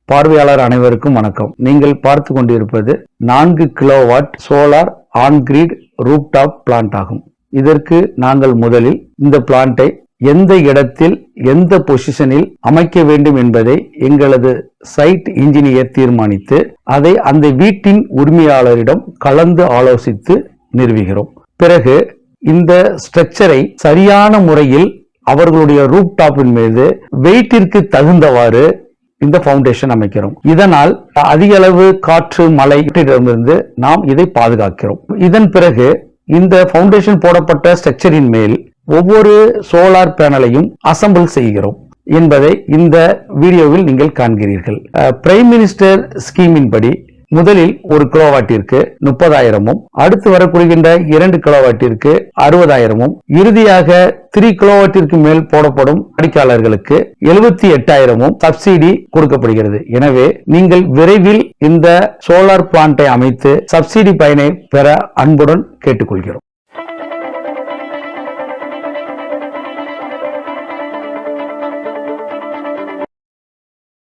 பார்வையாளர் அனைவருக்கும் வணக்கம். நீங்கள் பார்த்து கொண்டிருப்பது 4 kilowatt solar on grid rooftop plant ஆகும். இதற்கு நாங்கள் முதலில் இந்த பிளான்ட்டை எந்த இடத்தில் எந்த பொசிஷனில் அமைக்க வேண்டும் என்பதை எங்களது சைட் இன்ஜினியர் தீர்மானித்து அதை அந்த வீட்டின் உரிமையாளரிடம் கலந்து ஆலோசித்து நிறுவுகிறோம். பிறகு இந்த ஸ்ட்ரக்சரை சரியான முறையில் அவர்களுடைய ரூப்டாப்பின் மீது வெயிட்டிற்கு தகுந்தவாறு இந்த ஃபவுண்டேஷன் அமைக்கிறோம். இதனால் அதிக அளவு காற்று மழையிடமிருந்து நாம் இதை பாதுகாக்கிறோம். இதன் பிறகு இந்த ஃபவுண்டேஷன் போடப்பட்ட ஸ்ட்ரக்சரின் மேல் ஒவ்வொரு சோலார் பேனலையும் அசம்பிள் செய்கிறோம் என்பதை இந்த வீடியோவில் நீங்கள் காண்கிறீர்கள். பிரைம் மினிஸ்டர் ஸ்கீமின் படி முதலில் 1 கிலோவாட்டிற்கு 30,000 அடுத்து வரக்கூடிய 2 கிலோவாட்டிற்கு 60,000 இறுதியாக 3 கிலோவாட்டிற்கு மேல் போடப்படும் வாடிக்கையாளர்களுக்கு 78,000 சப்சிடி கொடுக்கப்படுகிறது. எனவே நீங்கள் விரைவில் இந்த சோலார் பிளான்ட்டை அமைத்து சப்சிடி பயனை பெற அன்புடன் கேட்டுக்கொள்கிறோம்.